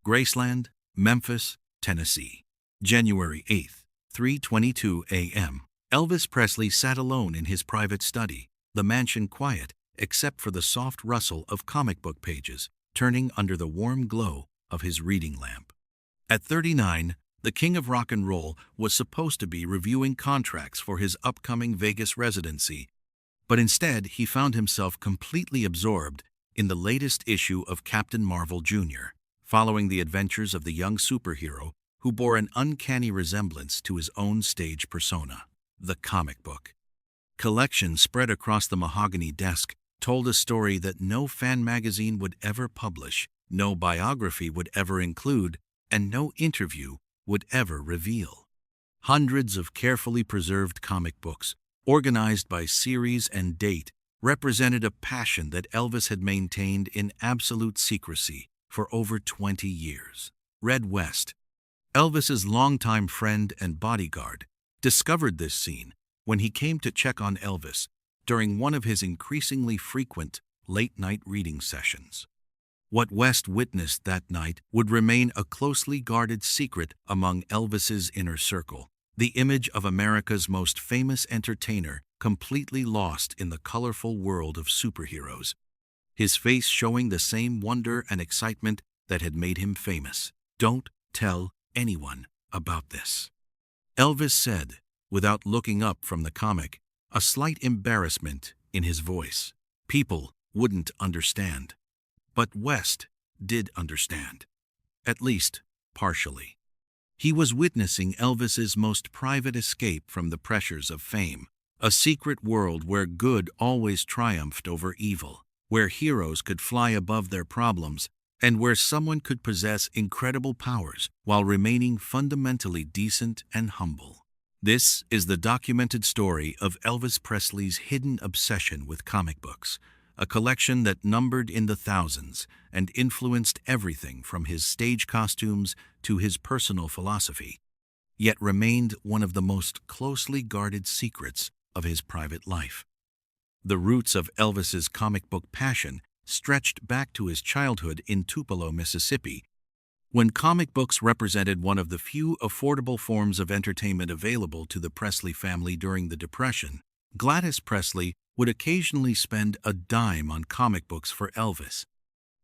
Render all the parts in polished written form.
Graceland, Memphis, Tennessee. January 8, 3:22 a.m. Elvis Presley sat alone in his private study, the mansion quiet except for the soft rustle of comic book pages turning under the warm glow of his reading lamp. At 39, the king of rock and roll was supposed to be reviewing contracts for his upcoming Vegas residency, but instead he found himself completely absorbed in the latest issue of Captain Marvel Jr., following the adventures of the young superhero who bore an uncanny resemblance to his own stage persona. The comic book collection spread across the mahogany desk told a story that no fan magazine would ever publish, no biography would ever include, and no interview would ever reveal. Hundreds of carefully preserved comic books, organized by series and date, represented a passion that Elvis had maintained in absolute secrecy for over 20 years. Red West, Elvis's longtime friend and bodyguard, discovered this scene when he came to check on Elvis during one of his increasingly frequent late-night reading sessions. What West witnessed that night would remain a closely guarded secret among Elvis's inner circle, the image of America's most famous entertainer completely lost in the colorful world of superheroes, his face showing the same wonder and excitement that had made him famous. "Don't tell anyone about this," Elvis said, without looking up from the comic, a slight embarrassment in his voice. People wouldn't understand. But West did understand, at least partially. He was witnessing Elvis's most private escape from the pressures of fame, a secret world where good always triumphed over evil, where heroes could fly above their problems, and where someone could possess incredible powers while remaining fundamentally decent and humble. This is the documented story of Elvis Presley's hidden obsession with comic books, a collection that numbered in the thousands and influenced everything from his stage costumes to his personal philosophy, yet remained one of the most closely guarded secrets of his private life. The roots of Elvis's comic book passion stretched back to his childhood in Tupelo, Mississippi, when comic books represented one of the few affordable forms of entertainment available to the Presley family during the Depression. Gladys Presley would occasionally spend a dime on comic books for Elvis,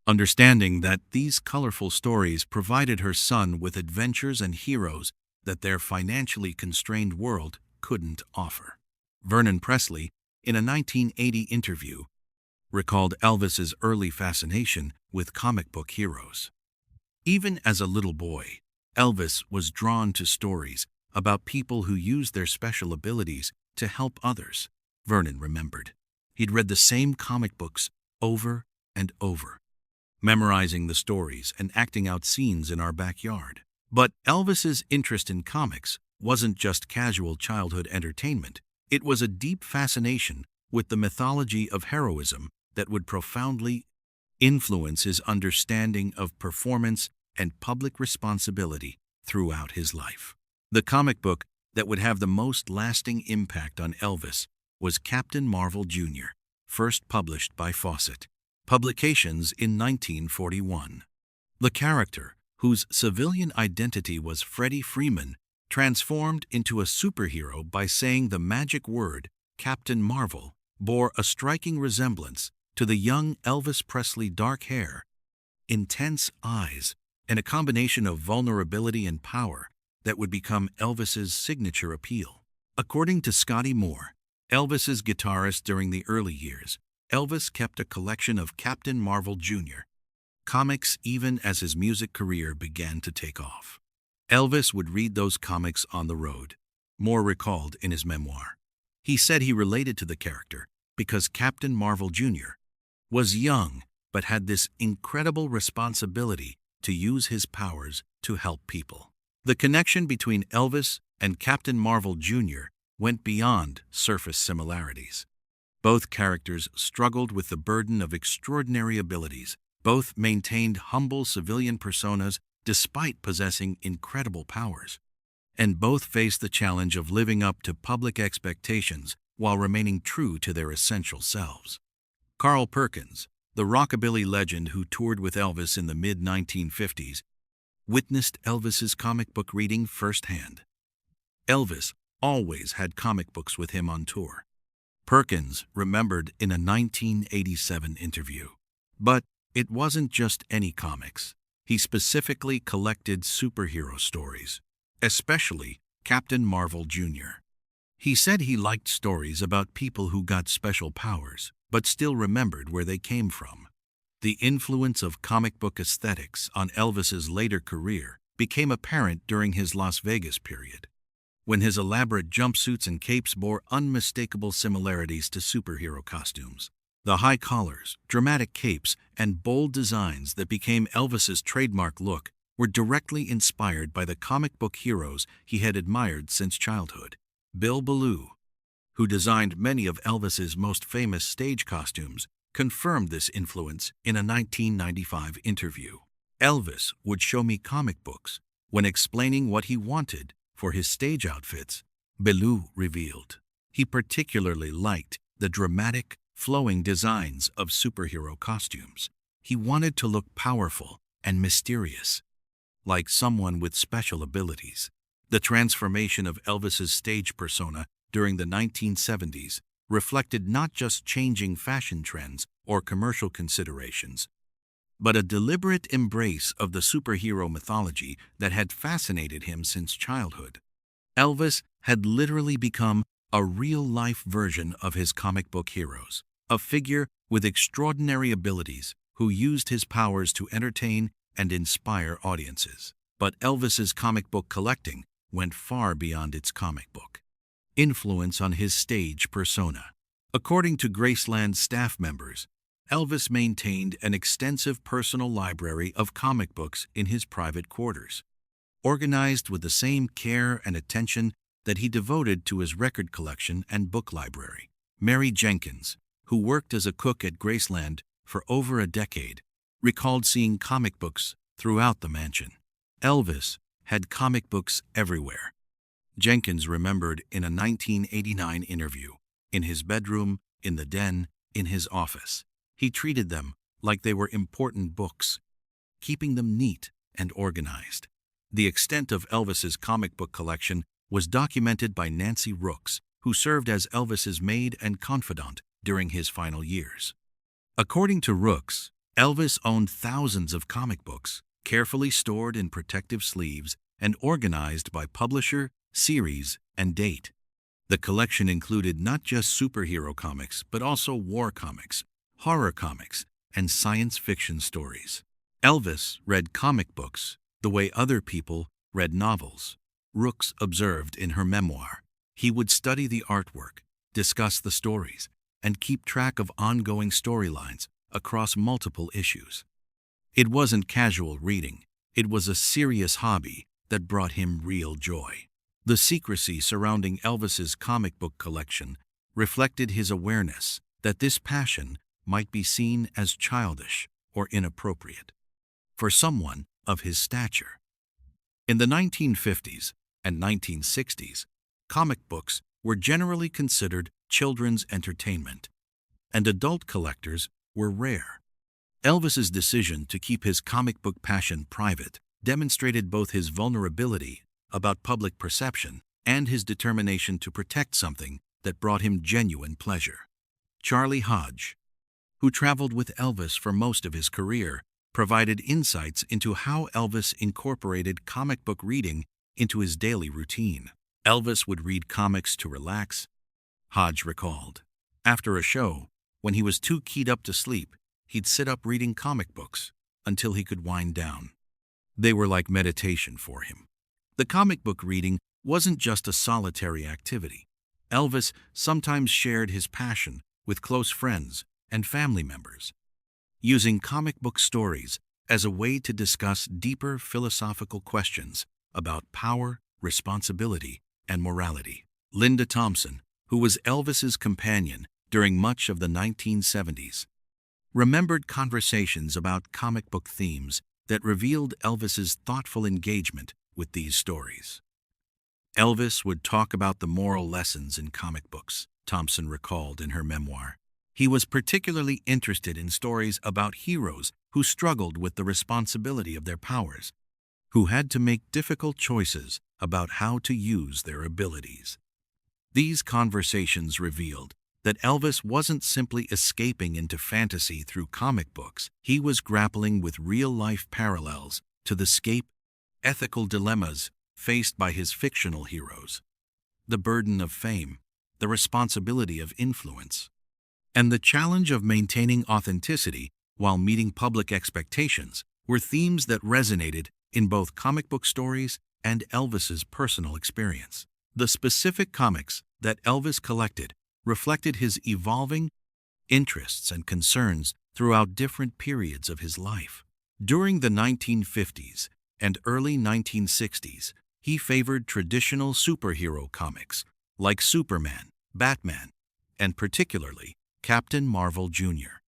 understanding that these colorful stories provided her son with adventures and heroes that their financially constrained world couldn't offer. Vernon Presley, in a 1980 interview, recalled Elvis's early fascination with comic book heroes. Even as a little boy, Elvis was drawn to stories about people who used their special abilities to help others. Vernon remembered. He'd read the same comic books over and over, memorizing the stories and acting out scenes in our backyard. But Elvis's interest in comics wasn't just casual childhood entertainment. It was a deep fascination with the mythology of heroism that would profoundly influence his understanding of performance and public responsibility throughout his life. The comic book that would have the most lasting impact on Elvis was Captain Marvel Jr., first published by Fawcett Publications in 1941. The character, whose civilian identity was Freddie Freeman, transformed into a superhero by saying the magic word Captain Marvel, bore a striking resemblance to the young Elvis Presley. Dark hair, intense eyes, and a combination of vulnerability and power that would become Elvis's signature appeal. According to Scotty Moore, Elvis's guitarist during the early years, Elvis kept a collection of Captain Marvel Jr. comics even as his music career began to take off. Elvis would read those comics on the road, Moore recalled in his memoir. He said he related to the character because Captain Marvel Jr. was young but had this incredible responsibility to use his powers to help people. The connection between Elvis and Captain Marvel Jr. went beyond surface similarities. Both characters struggled with the burden of extraordinary abilities. Both maintained humble civilian personas despite possessing incredible powers. And both faced the challenge of living up to public expectations while remaining true to their essential selves. Carl Perkins, the rockabilly legend who toured with Elvis in the mid-1950s, witnessed Elvis's comic book reading firsthand. Elvis always had comic books with him on tour. Perkins remembered in a 1987 interview. But it wasn't just any comics. He specifically collected superhero stories, especially Captain Marvel Jr. He said he liked stories about people who got special powers, but still remembered where they came from. The influence of comic book aesthetics on Elvis's later career became apparent during his Las Vegas period, when his elaborate jumpsuits and capes bore unmistakable similarities to superhero costumes. The high collars, dramatic capes, and bold designs that became Elvis's trademark look were directly inspired by the comic book heroes he had admired since childhood. Bill Ballou, who designed many of Elvis's most famous stage costumes, confirmed this influence in a 1995 interview. "Elvis would show me comic books when explaining what he wanted for his stage outfits," Ballou revealed. He particularly liked the dramatic, flowing designs of superhero costumes. He wanted to look powerful and mysterious, like someone with special abilities. The transformation of Elvis's stage persona during the 1970s reflected not just changing fashion trends or commercial considerations, but a deliberate embrace of the superhero mythology that had fascinated him since childhood. Elvis had literally become a real-life version of his comic book heroes, a figure with extraordinary abilities who used his powers to entertain and inspire audiences. But Elvis's comic book collecting went far beyond its comic book influence on his stage persona. According to Graceland staff members, Elvis maintained an extensive personal library of comic books in his private quarters, organized with the same care and attention that he devoted to his record collection and book library. Mary Jenkins, who worked as a cook at Graceland for over a decade, recalled seeing comic books throughout the mansion. Elvis had comic books everywhere. Jenkins remembered in a 1989 interview, in his bedroom, in the den, in his office. He treated them like they were important books, keeping them neat and organized. The extent of Elvis's comic book collection was documented by Nancy Rooks, who served as Elvis's maid and confidant during his final years. According to Rooks, Elvis owned thousands of comic books, carefully stored in protective sleeves and organized by publisher, series, and date. The collection included not just superhero comics, but also war comics, horror comics, and science fiction stories. Elvis read comic books the way other people read novels, Rooks observed in her memoir. He would study the artwork, discuss the stories, and keep track of ongoing storylines across multiple issues. It wasn't casual reading, it was a serious hobby that brought him real joy. The secrecy surrounding Elvis's comic book collection reflected his awareness that this passion might be seen as childish or inappropriate for someone of his stature. In the 1950s and 1960s, comic books were generally considered children's entertainment, and adult collectors were rare. Elvis's decision to keep his comic book passion private demonstrated both his vulnerability about public perception and his determination to protect something that brought him genuine pleasure. Charlie Hodge, who traveled with Elvis for most of his career, provided insights into how Elvis incorporated comic book reading into his daily routine. Elvis would read comics to relax, Hodge recalled. After a show, when he was too keyed up to sleep, he'd sit up reading comic books until he could wind down. They were like meditation for him. The comic book reading wasn't just a solitary activity. Elvis sometimes shared his passion with close friends and family members, using comic book stories as a way to discuss deeper philosophical questions about power, responsibility, and morality. Linda Thompson, who was Elvis's companion during much of the 1970s, remembered conversations about comic book themes that revealed Elvis's thoughtful engagement with these stories. Elvis would talk about the moral lessons in comic books, Thompson recalled in her memoir. He was particularly interested in stories about heroes who struggled with the responsibility of their powers, who had to make difficult choices about how to use their abilities. These conversations revealed that Elvis wasn't simply escaping into fantasy through comic books. He was grappling with real-life parallels to the ethical dilemmas faced by his fictional heroes: the burden of fame, the responsibility of influence, and the challenge of maintaining authenticity while meeting public expectations were themes that resonated in both comic book stories and Elvis's personal experience. The specific comics that Elvis collected reflected his evolving interests and concerns throughout different periods of his life. During the 1950s and early 1960s, he favored traditional superhero comics like Superman, Batman, and particularly Captain Marvel Jr.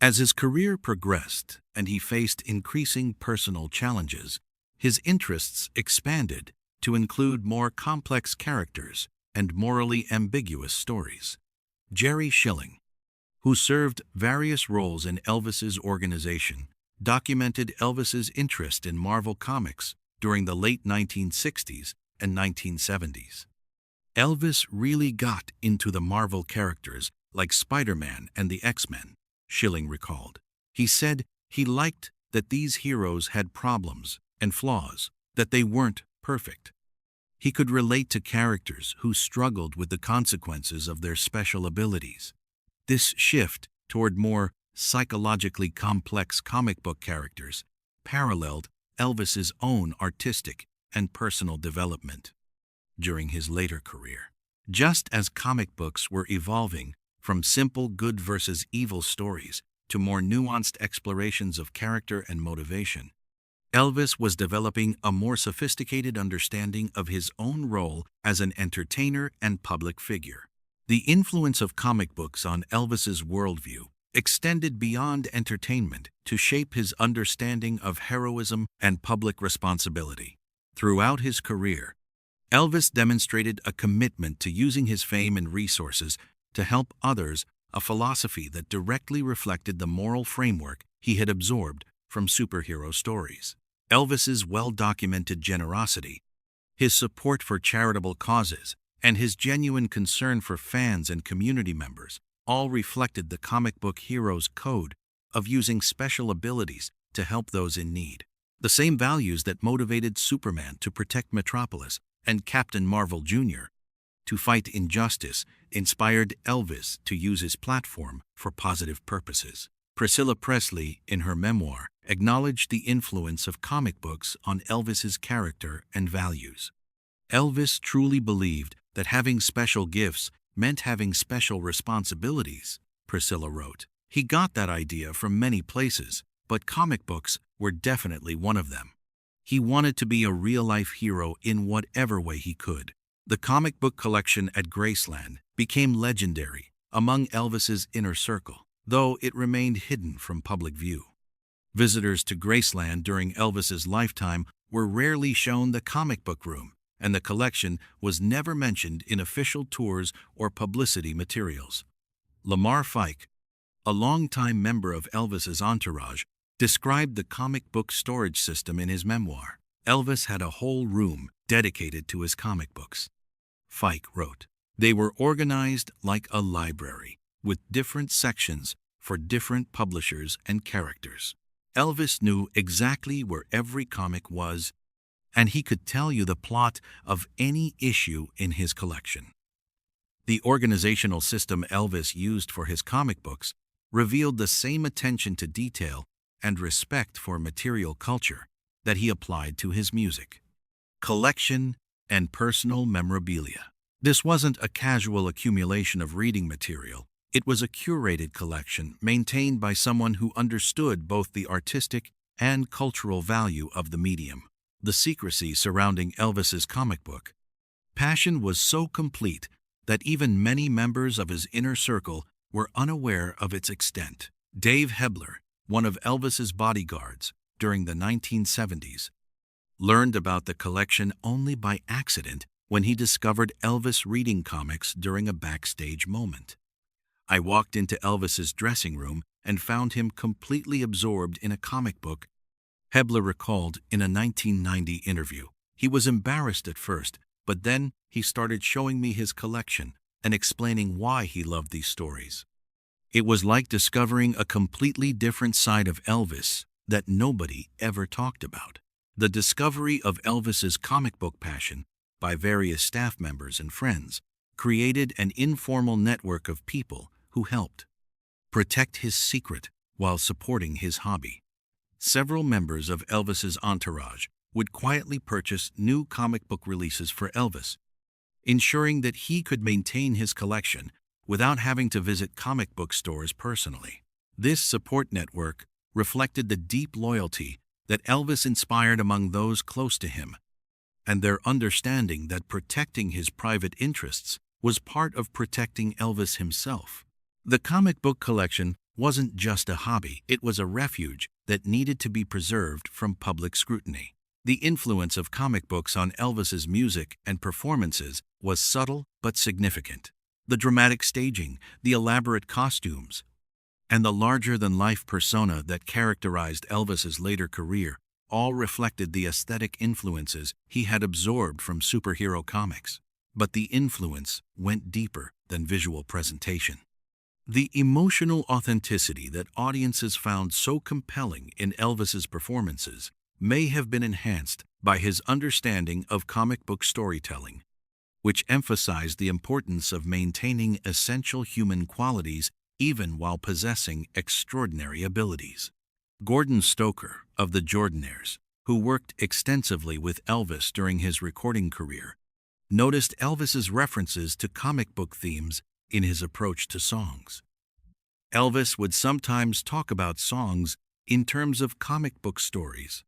As his career progressed and he faced increasing personal challenges, his interests expanded to include more complex characters and morally ambiguous stories. Jerry Schilling, who served various roles in Elvis's organization, documented Elvis's interest in Marvel Comics during the late 1960s and 1970s. Elvis really got into the Marvel characters like Spider-Man and the X-Men, Schilling recalled. He said he liked that these heroes had problems and flaws, that they weren't perfect. He could relate to characters who struggled with the consequences of their special abilities. This shift toward more psychologically complex comic book characters paralleled Elvis's own artistic and personal development during his later career. Just as comic books were evolving from simple good versus evil stories to more nuanced explorations of character and motivation, Elvis was developing a more sophisticated understanding of his own role as an entertainer and public figure. The influence of comic books on Elvis's worldview extended beyond entertainment to shape his understanding of heroism and public responsibility. Throughout his career, Elvis demonstrated a commitment to using his fame and resources to help others, a philosophy that directly reflected the moral framework he had absorbed from superhero stories. Elvis's well-documented generosity, his support for charitable causes, and his genuine concern for fans and community members all reflected the comic book hero's code of using special abilities to help those in need. The same values that motivated Superman to protect Metropolis and Captain Marvel Jr. to fight injustice inspired Elvis to use his platform for positive purposes. Priscilla Presley, in her memoir, acknowledged the influence of comic books on Elvis's character and values. Elvis truly believed that having special gifts meant having special responsibilities, Priscilla wrote. He got that idea from many places, but comic books were definitely one of them. He wanted to be a real-life hero in whatever way he could. The comic book collection at Graceland became legendary among Elvis's inner circle, though it remained hidden from public view. Visitors to Graceland during Elvis's lifetime were rarely shown the comic book room, and the collection was never mentioned in official tours or publicity materials. Lamar Fike, a longtime member of Elvis's entourage, described the comic book storage system in his memoir. Elvis had a whole room dedicated to his comic books. Fike wrote, "They were organized like a library, with different sections for different publishers and characters. Elvis knew exactly where every comic was, and he could tell you the plot of any issue in his collection." The organizational system Elvis used for his comic books revealed the same attention to detail and respect for material culture that he applied to his music, collection, and personal memorabilia. This wasn't a casual accumulation of reading material. It was a curated collection maintained by someone who understood both the artistic and cultural value of the medium. The secrecy surrounding Elvis's comic book passion was so complete that even many members of his inner circle were unaware of its extent. Dave Hebler, one of Elvis's bodyguards during the 1970s, learned about the collection only by accident when he discovered Elvis reading comics during a backstage moment. "I walked into Elvis's dressing room and found him completely absorbed in a comic book," Hebler recalled in a 1990 interview. He was embarrassed at first, but then he started showing me his collection and explaining why he loved these stories. It was like discovering a completely different side of Elvis that nobody ever talked about. The discovery of Elvis's comic book passion by various staff members and friends created an informal network of people who helped protect his secret while supporting his hobby. Several members of Elvis's entourage would quietly purchase new comic book releases for Elvis, ensuring that he could maintain his collection without having to visit comic book stores personally. This support network reflected the deep loyalty that Elvis inspired among those close to him, and their understanding that protecting his private interests was part of protecting Elvis himself. The comic book collection wasn't just a hobby, it was a refuge that needed to be preserved from public scrutiny. The influence of comic books on Elvis's music and performances was subtle but significant. The dramatic staging, the elaborate costumes, and the larger-than-life persona that characterized Elvis's later career all reflected the aesthetic influences he had absorbed from superhero comics. But the influence went deeper than visual presentation. The emotional authenticity that audiences found so compelling in Elvis's performances may have been enhanced by his understanding of comic book storytelling, which emphasized the importance of maintaining essential human qualities even while possessing extraordinary abilities. Gordon Stoker of the Jordanaires, who worked extensively with Elvis during his recording career, noticed Elvis's references to comic book themes in his approach to songs. Elvis would sometimes talk about songs in terms of comic book stories.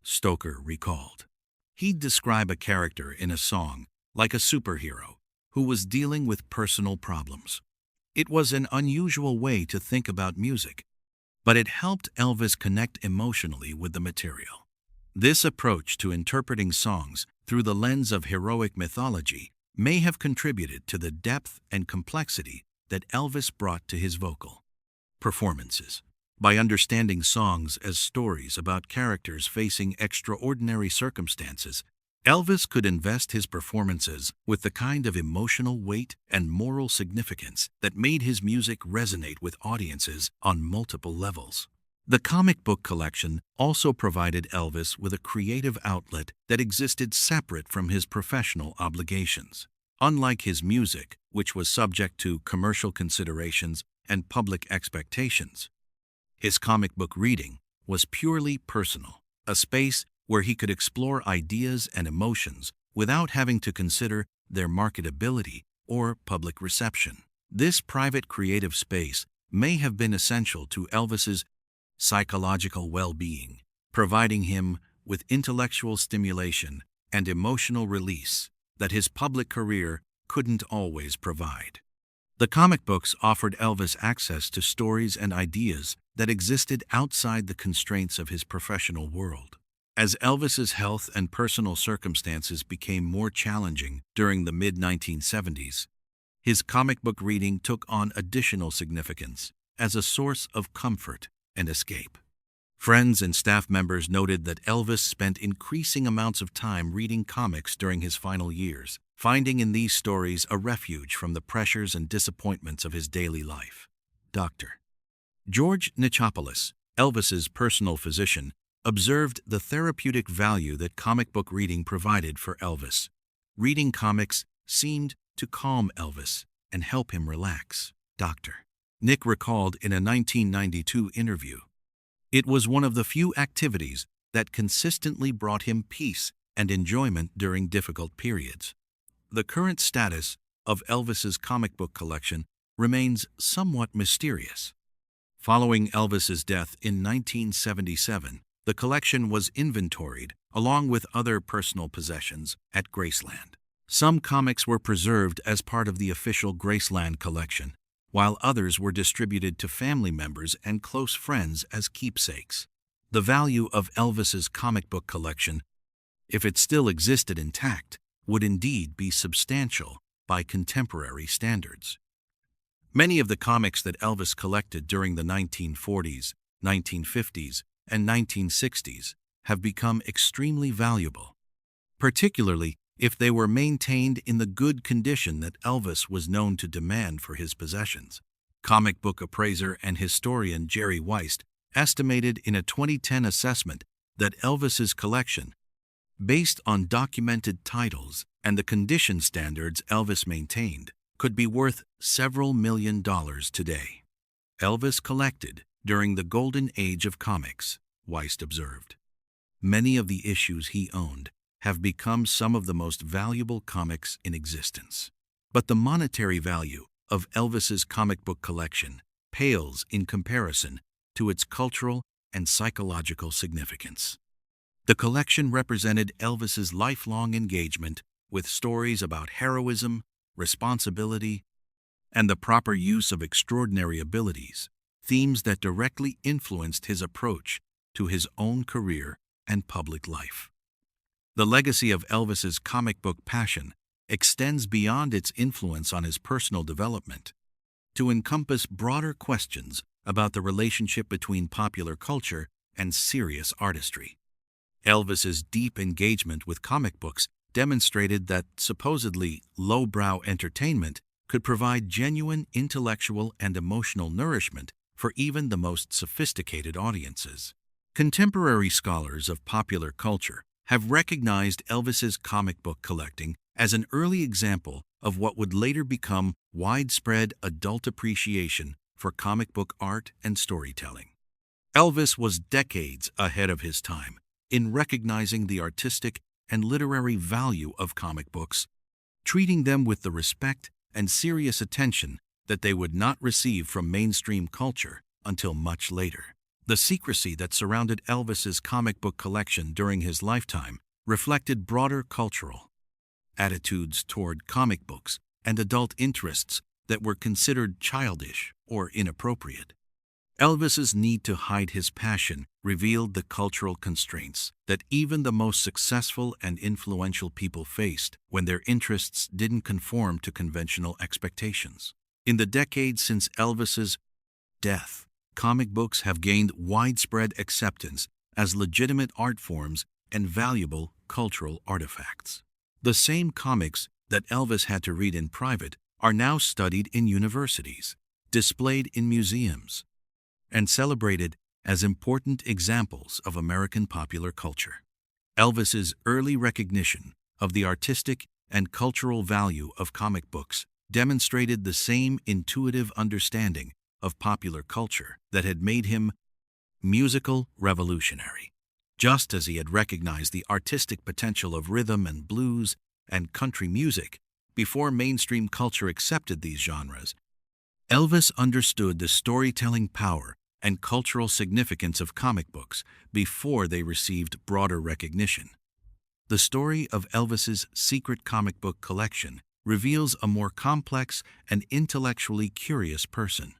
Stoker recalled. He'd describe a character in a song like a superhero who was dealing with personal problems. It was an unusual way to think about music, but it helped Elvis connect emotionally with the material. This approach to interpreting songs through the lens of heroic mythology may have contributed to the depth and complexity that Elvis brought to his vocal performances. By understanding songs as stories about characters facing extraordinary circumstances, Elvis could invest his performances with the kind of emotional weight and moral significance that made his music resonate with audiences on multiple levels. The comic book collection also provided Elvis with a creative outlet that existed separate from his professional obligations. Unlike his music, which was subject to commercial considerations and public expectations, his comic book reading was purely personal, a space where he could explore ideas and emotions without having to consider their marketability or public reception. This private creative space may have been essential to Elvis's psychological well-being, providing him with intellectual stimulation and emotional release that his public career couldn't always provide. The comic books offered Elvis access to stories and ideas that existed outside the constraints of his professional world. As Elvis's health and personal circumstances became more challenging during the mid-1970s, his comic book reading took on additional significance as a source of comfort and escape. Friends and staff members noted that Elvis spent increasing amounts of time reading comics during his final years, finding in these stories a refuge from the pressures and disappointments of his daily life. Dr. George Nichopoulos, Elvis's personal physician, observed the therapeutic value that comic book reading provided for Elvis. Reading comics seemed to calm Elvis and help him relax. Dr. Nick recalled in a 1992 interview, "It was one of the few activities that consistently brought him peace and enjoyment during difficult periods." The current status of Elvis's comic book collection remains somewhat mysterious. Following Elvis's death in 1977, the collection was inventoried along with other personal possessions at Graceland. Some comics were preserved as part of the official Graceland collection, while others were distributed to family members and close friends as keepsakes. The value of Elvis's comic book collection, if it still existed intact, would indeed be substantial by contemporary standards. Many of the comics that Elvis collected during the 1940s, 1950s, and 1960s have become extremely valuable, particularly if they were maintained in the good condition that Elvis was known to demand for his possessions. Comic book appraiser and historian Jerry Weist estimated in a 2010 assessment that Elvis's collection, based on documented titles and the condition standards Elvis maintained, could be worth several $1,000,000 today. Elvis collected during the golden age of comics, Weist observed. Many of the issues he owned have become some of the most valuable comics in existence. But the monetary value of Elvis's comic book collection pales in comparison to its cultural and psychological significance. The collection represented Elvis's lifelong engagement with stories about heroism, responsibility, and the proper use of extraordinary abilities, themes that directly influenced his approach to his own career and public life. The legacy of Elvis's comic book passion extends beyond its influence on his personal development to encompass broader questions about the relationship between popular culture and serious artistry. Elvis's deep engagement with comic books demonstrated that supposedly lowbrow entertainment could provide genuine intellectual and emotional nourishment for even the most sophisticated audiences. Contemporary scholars of popular culture have recognized Elvis's comic book collecting as an early example of what would later become widespread adult appreciation for comic book art and storytelling. Elvis was decades ahead of his time in recognizing the artistic and literary value of comic books, treating them with the respect and serious attention that they would not receive from mainstream culture until much later. The secrecy that surrounded Elvis's comic book collection during his lifetime reflected broader cultural attitudes toward comic books and adult interests that were considered childish or inappropriate. Elvis's need to hide his passion revealed the cultural constraints that even the most successful and influential people faced when their interests didn't conform to conventional expectations. In the decades since Elvis's death, comic books have gained widespread acceptance as legitimate art forms and valuable cultural artifacts. The same comics that Elvis had to read in private are now studied in universities, displayed in museums, and celebrated as important examples of American popular culture. Elvis's early recognition of the artistic and cultural value of comic books demonstrated the same intuitive understanding of popular culture that had made him musical revolutionary. Just as he had recognized the artistic potential of rhythm and blues and country music before mainstream culture accepted these genres, Elvis understood the storytelling power and cultural significance of comic books before they received broader recognition. The story of Elvis's secret comic book collection reveals a more complex and intellectually curious person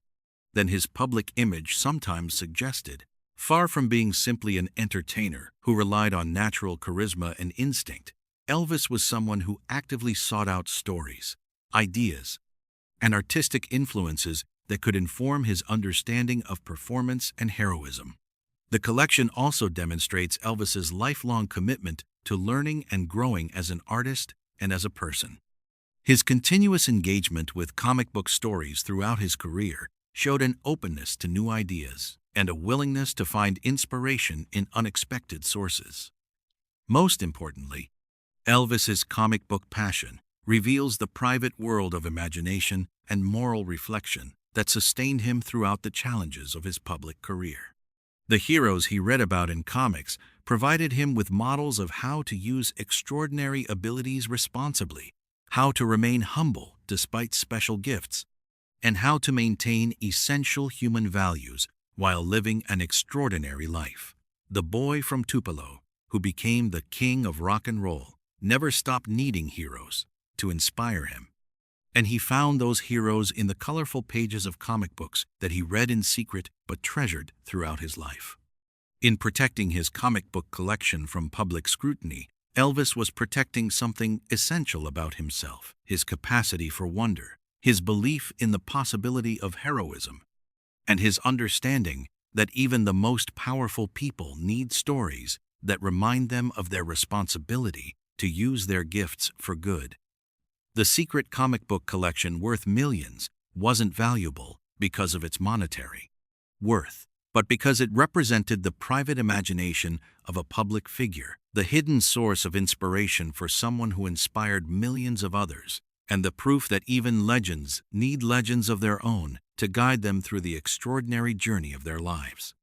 than his public image sometimes suggested. Far from being simply an entertainer who relied on natural charisma and instinct, Elvis was someone who actively sought out stories, ideas, and artistic influences that could inform his understanding of performance and heroism. The collection also demonstrates Elvis's lifelong commitment to learning and growing as an artist and as a person. His continuous engagement with comic book stories throughout his career showed an openness to new ideas and a willingness to find inspiration in unexpected sources. Most importantly, Elvis's comic book passion reveals the private world of imagination and moral reflection that sustained him throughout the challenges of his public career. The heroes he read about in comics provided him with models of how to use extraordinary abilities responsibly, how to remain humble despite special gifts, and how to maintain essential human values while living an extraordinary life. The boy from Tupelo, who became the king of rock and roll, never stopped needing heroes to inspire him. And he found those heroes in the colorful pages of comic books that he read in secret but treasured throughout his life. In protecting his comic book collection from public scrutiny, Elvis was protecting something essential about himself: his capacity for wonder, his belief in the possibility of heroism, and his understanding that even the most powerful people need stories that remind them of their responsibility to use their gifts for good. The secret comic book collection worth millions wasn't valuable because of its monetary worth, but because it represented the private imagination of a public figure, the hidden source of inspiration for someone who inspired millions of others, and the proof that even legends need legends of their own to guide them through the extraordinary journey of their lives.